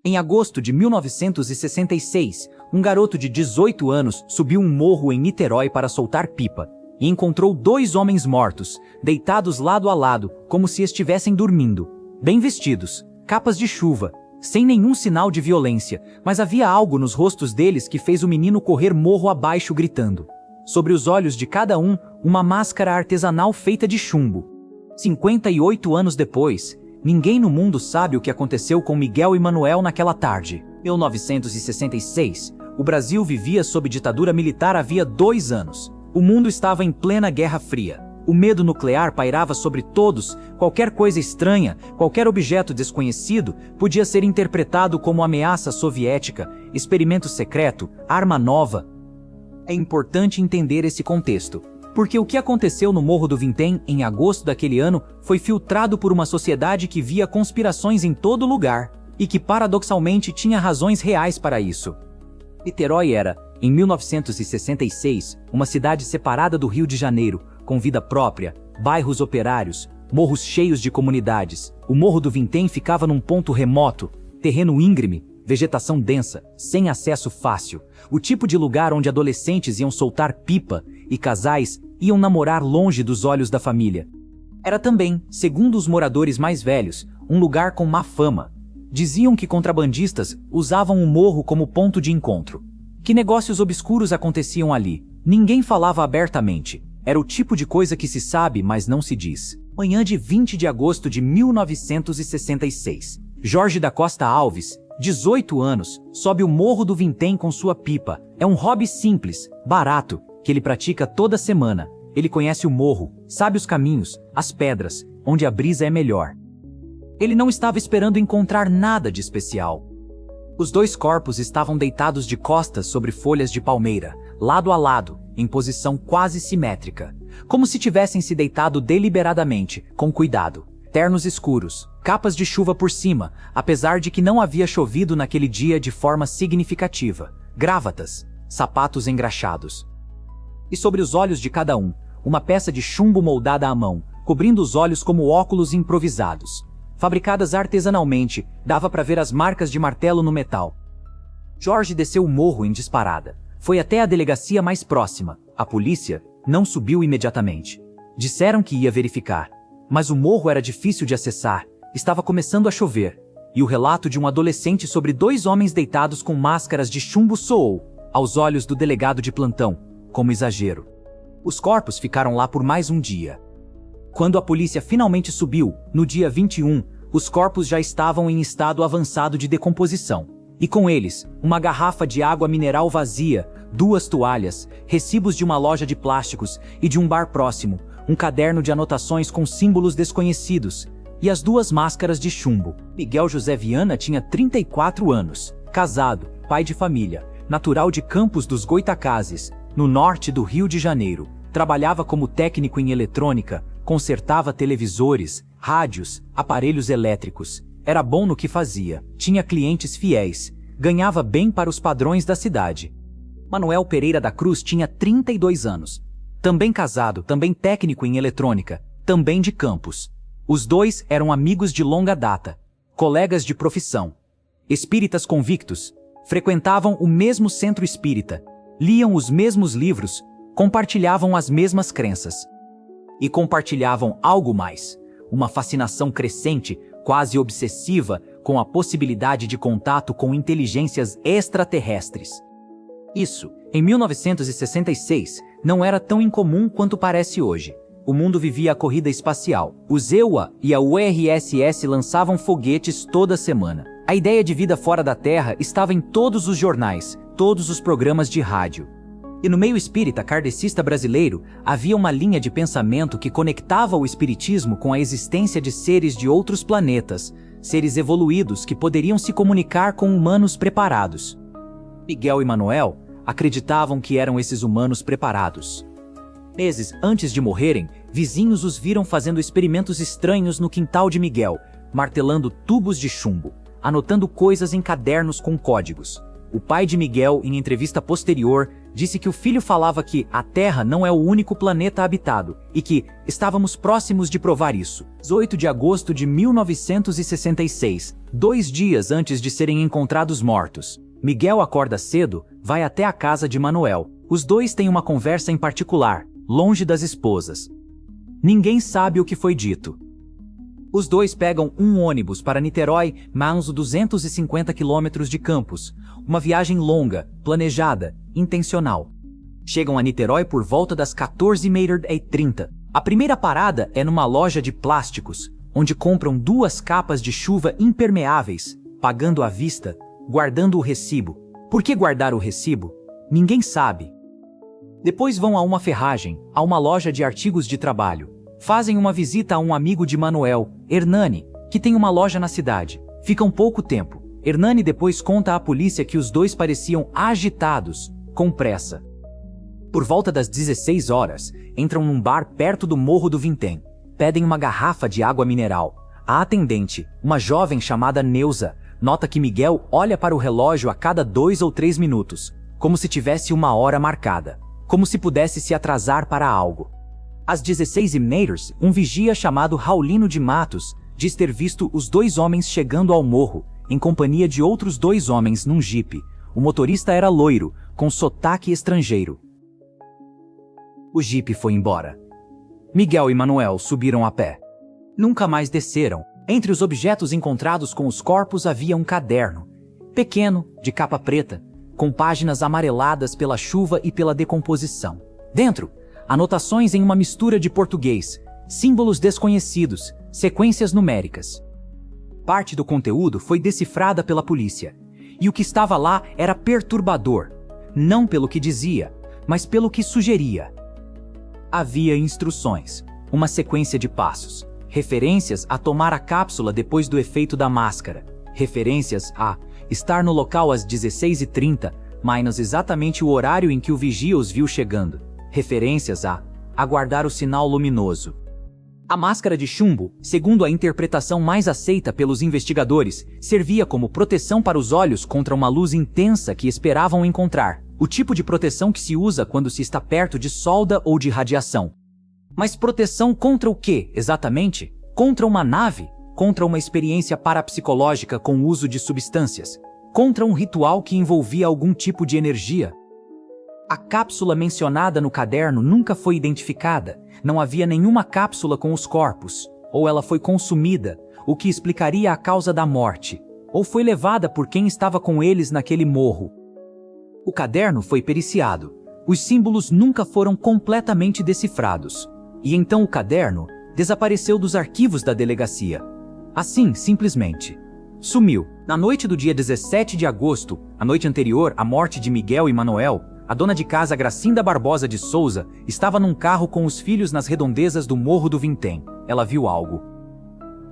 Em agosto de 1966, um garoto de 18 anos subiu um morro em Niterói para soltar pipa e encontrou 2 homens mortos, deitados lado a lado, como se estivessem dormindo, bem vestidos, capas de chuva, sem nenhum sinal de violência, mas havia algo nos rostos deles que fez o menino correr morro abaixo gritando. Sobre os olhos de cada um, uma máscara artesanal feita de chumbo. 58 anos depois, ninguém no mundo sabe o que aconteceu com Miguel e Manuel naquela tarde. 1966, o Brasil vivia sob ditadura militar havia 2 anos. O mundo estava em plena Guerra Fria. O medo nuclear pairava sobre todos, qualquer coisa estranha, qualquer objeto desconhecido podia ser interpretado como ameaça soviética, experimento secreto, arma nova. É importante entender esse contexto, porque o que aconteceu no Morro do Vintém em agosto daquele ano foi filtrado por uma sociedade que via conspirações em todo lugar e que paradoxalmente tinha razões reais para isso. Niterói era, em 1966, uma cidade separada do Rio de Janeiro, com vida própria, bairros operários, morros cheios de comunidades. O Morro do Vintém ficava num ponto remoto, terreno íngreme, vegetação densa, sem acesso fácil, o tipo de lugar onde adolescentes iam soltar pipa e casais iam namorar longe dos olhos da família. Era também, segundo os moradores mais velhos, um lugar com má fama. Diziam que contrabandistas usavam o morro como ponto de encontro. Que negócios obscuros aconteciam ali. Ninguém falava abertamente. Era o tipo de coisa que se sabe, mas não se diz. Manhã de 20 de agosto de 1966. Jorge da Costa Alves, 18 anos, sobe o Morro do Vintém com sua pipa. É um hobby simples, barato, que ele pratica toda semana. Ele conhece o morro, sabe os caminhos, as pedras, onde a brisa é melhor. Ele não estava esperando encontrar nada de especial. Os 2 corpos estavam deitados de costas sobre folhas de palmeira, lado a lado, em posição quase simétrica, como se tivessem se deitado deliberadamente, com cuidado. Ternos escuros, capas de chuva por cima, apesar de que não havia chovido naquele dia de forma significativa, gravatas, sapatos engraxados. E sobre os olhos de cada um, uma peça de chumbo moldada à mão, cobrindo os olhos como óculos improvisados. Fabricadas artesanalmente, dava para ver as marcas de martelo no metal. Jorge desceu o morro em disparada. Foi até a delegacia mais próxima. A polícia não subiu imediatamente. Disseram que ia verificar. Mas o morro era difícil de acessar. Estava começando a chover. E o relato de um adolescente sobre 2 homens deitados com máscaras de chumbo soou, aos olhos do delegado de plantão, como exagero. Os corpos ficaram lá por mais um dia. Quando a polícia finalmente subiu, no dia 21, os corpos já estavam em estado avançado de decomposição. E com eles, uma garrafa de água mineral vazia, 2 toalhas, recibos de uma loja de plásticos e de um bar próximo, um caderno de anotações com símbolos desconhecidos, e as 2 máscaras de chumbo. Miguel José Viana tinha 34 anos, casado, pai de família, natural de Campos dos Goitacazes, no norte do Rio de Janeiro. Trabalhava como técnico em eletrônica, consertava televisores, rádios, aparelhos elétricos. Era bom no que fazia, tinha clientes fiéis, ganhava bem para os padrões da cidade. Manuel Pereira da Cruz tinha 32 anos. Também casado, também técnico em eletrônica, também de Campos. Os 2 eram amigos de longa data, colegas de profissão. Espíritas convictos, frequentavam o mesmo centro espírita, liam os mesmos livros, compartilhavam as mesmas crenças. E compartilhavam algo mais, uma fascinação crescente, quase obsessiva, com a possibilidade de contato com inteligências extraterrestres. Isso, em 1966, não era tão incomum quanto parece hoje. O mundo vivia a corrida espacial. Os EUA e a URSS lançavam foguetes toda semana. A ideia de vida fora da Terra estava em todos os jornais, todos os programas de rádio. E no meio espírita kardecista brasileiro, havia uma linha de pensamento que conectava o espiritismo com a existência de seres de outros planetas, seres evoluídos que poderiam se comunicar com humanos preparados. Miguel e Manuel acreditavam que eram esses humanos preparados. Meses antes de morrerem, vizinhos os viram fazendo experimentos estranhos no quintal de Miguel, martelando tubos de chumbo, anotando coisas em cadernos com códigos. o pai de Miguel, em entrevista posterior, disse que o filho falava que a Terra não é o único planeta habitado e que estávamos próximos de provar isso. 18 de agosto de 1966, 2 dias antes de serem encontrados mortos. Miguel acorda cedo, vai até a casa de Manuel. Os dois têm uma conversa em particular, longe das esposas. Ninguém sabe o que foi dito. Os dois pegam um ônibus para Niterói, mais 250 quilômetros de Campos. Uma viagem longa, planejada, intencional. Chegam a Niterói por volta das 14h30. A primeira parada é numa loja de plásticos, onde compram 2 capas de chuva impermeáveis, pagando à vista, guardando o recibo. Por que guardar o recibo? Ninguém sabe. Depois vão a uma ferragem, a uma loja de artigos de trabalho. Fazem uma visita a um amigo de Manuel, Hernani, que tem uma loja na cidade. Ficam pouco tempo. Hernani depois conta à polícia que os dois pareciam agitados, com pressa. Por volta das 16 horas, entram num bar perto do Morro do Vintém. Pedem uma garrafa de água mineral. A atendente, uma jovem chamada Neuza, nota que Miguel olha para o relógio a cada 2 ou 3 minutos, como se tivesse uma hora marcada, como se pudesse se atrasar para algo. Às 16h, um vigia chamado Raulino de Matos diz ter visto os 2 homens chegando ao morro, em companhia de outros 2 homens num jipe. O motorista era loiro, com sotaque estrangeiro. O jipe foi embora. Miguel e Manuel subiram a pé. Nunca mais desceram. Entre os objetos encontrados com os corpos havia um caderno, pequeno, de capa preta, com páginas amareladas pela chuva e pela decomposição. Dentro, anotações em uma mistura de português, símbolos desconhecidos, sequências numéricas. Parte do conteúdo foi decifrada pela polícia, e o que estava lá era perturbador, não pelo que dizia, mas pelo que sugeria. Havia instruções, uma sequência de passos, referências a tomar a cápsula depois do efeito da máscara, referências a estar no local às 16h30, mais exatamente o horário em que o vigia os viu chegando, referências a aguardar o sinal luminoso. A máscara de chumbo, segundo a interpretação mais aceita pelos investigadores, servia como proteção para os olhos contra uma luz intensa que esperavam encontrar, o tipo de proteção que se usa quando se está perto de solda ou de radiação. Mas proteção contra o quê, exatamente? Contra uma nave? Contra uma experiência parapsicológica com o uso de substâncias? Contra um ritual que envolvia algum tipo de energia? A cápsula mencionada no caderno nunca foi identificada. Não havia nenhuma cápsula com os corpos. Ou ela foi consumida, o que explicaria a causa da morte. Ou foi levada por quem estava com eles naquele morro. O caderno foi periciado. Os símbolos nunca foram completamente decifrados. E então o caderno desapareceu dos arquivos da delegacia. Assim, simplesmente. Sumiu. Na noite do dia 17 de agosto, a noite anterior à morte de Miguel e Manuel, a dona de casa Gracinda Barbosa de Souza estava num carro com os filhos nas redondezas do Morro do Vintém. Ela viu algo.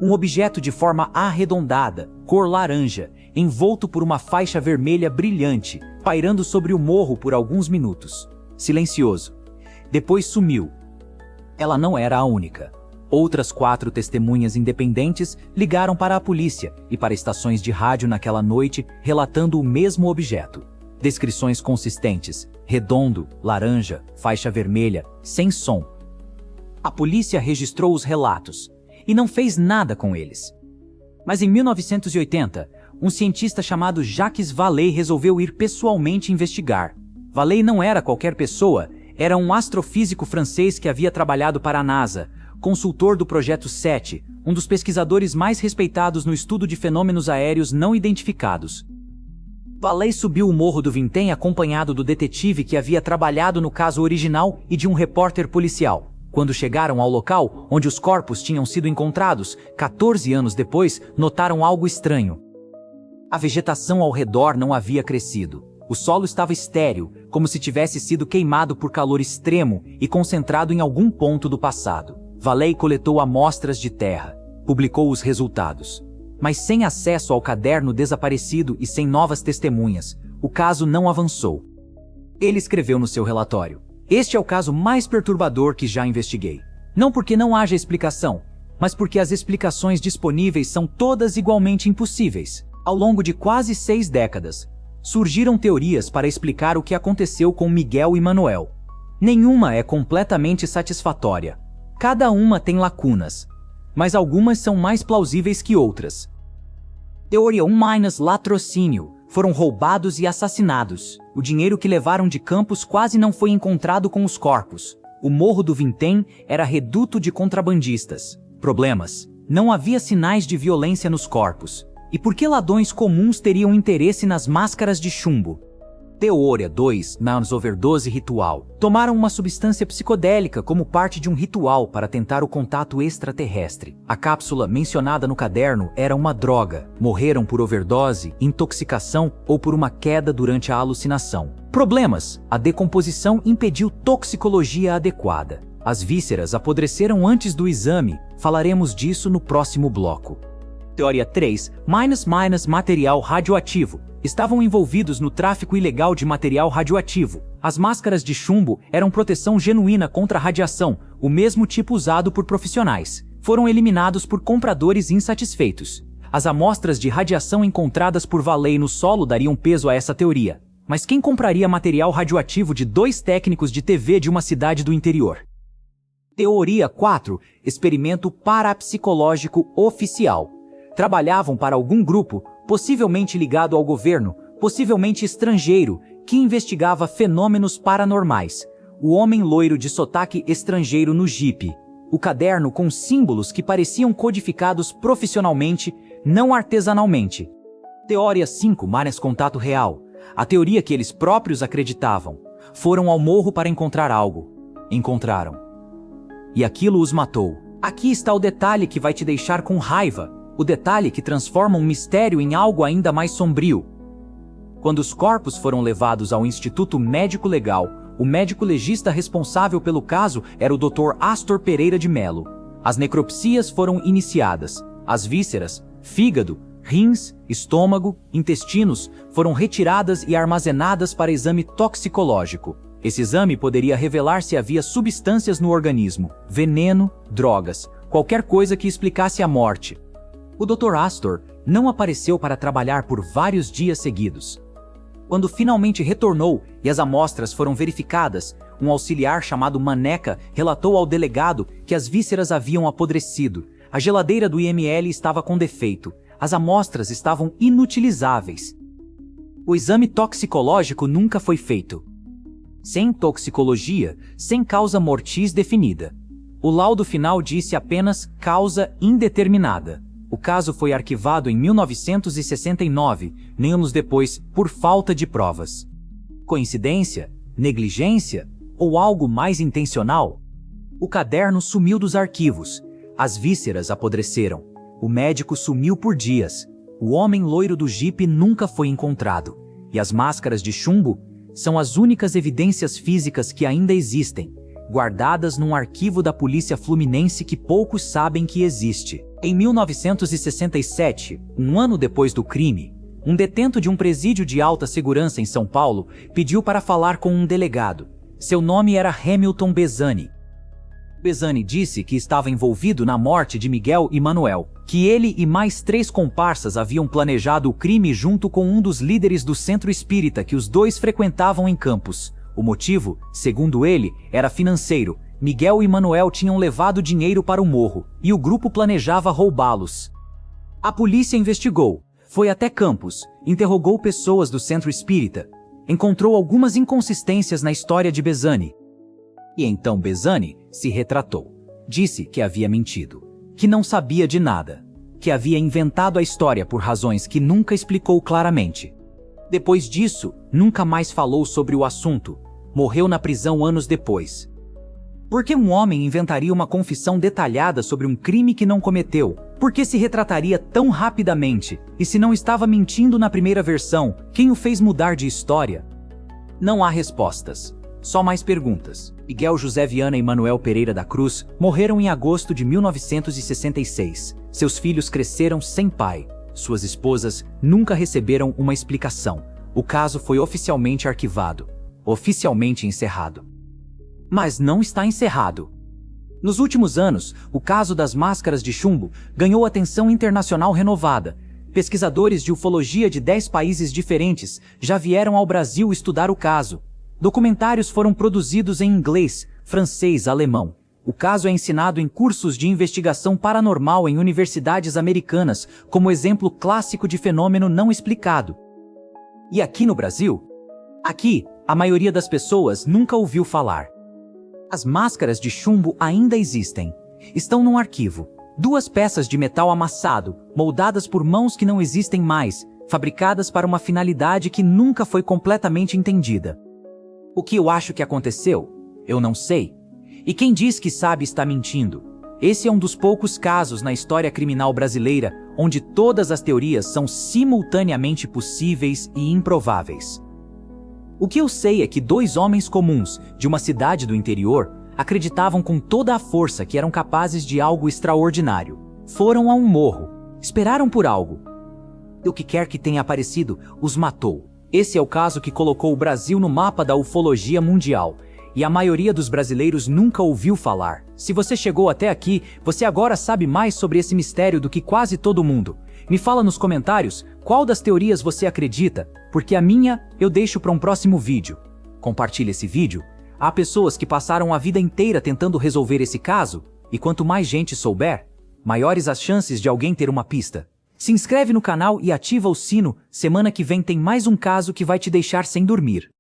Um objeto de forma arredondada, cor laranja, envolto por uma faixa vermelha brilhante, pairando sobre o morro por alguns minutos. Silencioso. Depois sumiu. Ela não era a única. Outras 4 testemunhas independentes ligaram para a polícia e para estações de rádio naquela noite, relatando o mesmo objeto. Descrições consistentes: redondo, laranja, faixa vermelha, sem som. A polícia registrou os relatos e não fez nada com eles. Mas em 1980, um cientista chamado Jacques Vallée resolveu ir pessoalmente investigar. Vallée não era qualquer pessoa, era um astrofísico francês que havia trabalhado para a NASA, consultor do Projeto 7, um dos pesquisadores mais respeitados no estudo de fenômenos aéreos não identificados. Vallée subiu o Morro do Vintém acompanhado do detetive que havia trabalhado no caso original e de um repórter policial. Quando chegaram ao local onde os corpos tinham sido encontrados, 14 anos depois, notaram algo estranho. A vegetação ao redor não havia crescido. O solo estava estéril, como se tivesse sido queimado por calor extremo e concentrado em algum ponto do passado. Vallée coletou amostras de terra, publicou os resultados. Mas sem acesso ao caderno desaparecido e sem novas testemunhas, o caso não avançou. Ele escreveu no seu relatório: "Este é o caso mais perturbador que já investiguei. Não porque não haja explicação, mas porque as explicações disponíveis são todas igualmente impossíveis. Ao longo de quase 6 décadas, Surgiram teorias para explicar o que aconteceu com Miguel e Manuel. Nenhuma é completamente satisfatória. Cada uma tem lacunas, mas algumas são mais plausíveis que outras. Teoria 1 - latrocínio. Foram roubados e assassinados. O dinheiro que levaram de Campos quase não foi encontrado com os corpos. O Morro do Vintém era reduto de contrabandistas. Problemas. Não havia sinais de violência nos corpos. E por que ladrões comuns teriam interesse nas máscaras de chumbo? Teoria 2 - overdose ritual. Tomaram uma substância psicodélica como parte de um ritual para tentar o contato extraterrestre. A cápsula mencionada no caderno era uma droga. Morreram por overdose, intoxicação ou por uma queda durante a alucinação. Problemas. A decomposição impediu toxicologia adequada. As vísceras apodreceram antes do exame. Falaremos disso no próximo bloco. Teoria 3 - material radioativo. Estavam envolvidos no tráfico ilegal de material radioativo. As máscaras de chumbo eram proteção genuína contra a radiação, o mesmo tipo usado por profissionais. Foram eliminados por compradores insatisfeitos. As amostras de radiação encontradas por Valley no solo dariam peso a essa teoria. Mas quem compraria material radioativo de 2 técnicos de TV de uma cidade do interior? Teoria 4 - experimento parapsicológico oficial. Trabalhavam para algum grupo, possivelmente ligado ao governo, possivelmente estrangeiro, que investigava fenômenos paranormais. O homem loiro de sotaque estrangeiro no jipe. O caderno com símbolos que pareciam codificados profissionalmente, não artesanalmente. Teoria 5 - contato real. A teoria que eles próprios acreditavam. Foram ao morro para encontrar algo. Encontraram. E aquilo os matou. Aqui está o detalhe que vai te deixar com raiva. O detalhe que transforma um mistério em algo ainda mais sombrio. Quando os corpos foram levados ao Instituto Médico Legal, o médico legista responsável pelo caso era o Dr. Astor Pereira de Melo. As necropsias foram iniciadas. As vísceras, fígado, rins, estômago, intestinos foram retiradas e armazenadas para exame toxicológico. Esse exame poderia revelar se havia substâncias no organismo, veneno, drogas, qualquer coisa que explicasse a morte. O Dr. Astor não apareceu para trabalhar por vários dias seguidos. Quando finalmente retornou e as amostras foram verificadas, um auxiliar chamado Maneca relatou ao delegado que as vísceras haviam apodrecido. A geladeira do IML estava com defeito. As amostras estavam inutilizáveis. O exame toxicológico nunca foi feito. Sem toxicologia, sem causa mortis definida. O laudo final disse apenas causa indeterminada. O caso foi arquivado em 1969, nem anos depois, por falta de provas. Coincidência? Negligência? Ou algo mais intencional? O caderno sumiu dos arquivos. As vísceras apodreceram. O médico sumiu por dias. O homem loiro do jipe nunca foi encontrado. E as máscaras de chumbo são as únicas evidências físicas que ainda existem, guardadas num arquivo da polícia fluminense que poucos sabem que existe. Em 1967, um ano depois do crime, um detento de um presídio de alta segurança em São Paulo pediu para falar com um delegado. Seu nome era Hamilton Bezzani. Bezzani disse que estava envolvido na morte de Miguel e Manuel, que ele e mais 3 comparsas haviam planejado o crime junto com um dos líderes do centro espírita que os dois frequentavam em Campos. O motivo, segundo ele, era financeiro. Miguel e Manuel tinham levado dinheiro para o morro, e o grupo planejava roubá-los. A polícia investigou, foi até Campos, interrogou pessoas do centro espírita, encontrou algumas inconsistências na história de Bezzani. E então Bezzani se retratou. Disse que havia mentido, que não sabia de nada, que havia inventado a história por razões que nunca explicou claramente. Depois disso, nunca mais falou sobre o assunto. Morreu na prisão anos depois. Por que um homem inventaria uma confissão detalhada sobre um crime que não cometeu? Por que se retrataria tão rapidamente? E se não estava mentindo na primeira versão, quem o fez mudar de história? Não há respostas. Só mais perguntas. Miguel José Viana e Manuel Pereira da Cruz morreram em agosto de 1966. Seus filhos cresceram sem pai. Suas esposas nunca receberam uma explicação. O caso foi oficialmente arquivado. Oficialmente encerrado. Mas não está encerrado. Nos últimos anos, o caso das máscaras de chumbo ganhou atenção internacional renovada. Pesquisadores de ufologia de 10 países diferentes já vieram ao Brasil estudar o caso. Documentários foram produzidos em inglês, francês, alemão. O caso é ensinado em cursos de investigação paranormal em universidades americanas, como exemplo clássico de fenômeno não explicado. E aqui no Brasil? Aqui, a maioria das pessoas nunca ouviu falar. As máscaras de chumbo ainda existem. Estão num arquivo. 2 peças de metal amassado, moldadas por mãos que não existem mais, fabricadas para uma finalidade que nunca foi completamente entendida. O que eu acho que aconteceu? Eu não sei. E quem diz que sabe está mentindo. Esse é um dos poucos casos na história criminal brasileira onde todas as teorias são simultaneamente possíveis e improváveis. O que eu sei é que 2 homens comuns, de uma cidade do interior, acreditavam com toda a força que eram capazes de algo extraordinário. Foram a um morro, esperaram por algo. O que quer que tenha aparecido, os matou. Esse é o caso que colocou o Brasil no mapa da ufologia mundial, e a maioria dos brasileiros nunca ouviu falar. Se você chegou até aqui, você agora sabe mais sobre esse mistério do que quase todo mundo. Me fala nos comentários qual das teorias você acredita, porque a minha eu deixo para um próximo vídeo. Compartilhe esse vídeo. Há pessoas que passaram a vida inteira tentando resolver esse caso, e quanto mais gente souber, maiores as chances de alguém ter uma pista. Se inscreve no canal e ativa o sino, semana que vem tem mais um caso que vai te deixar sem dormir.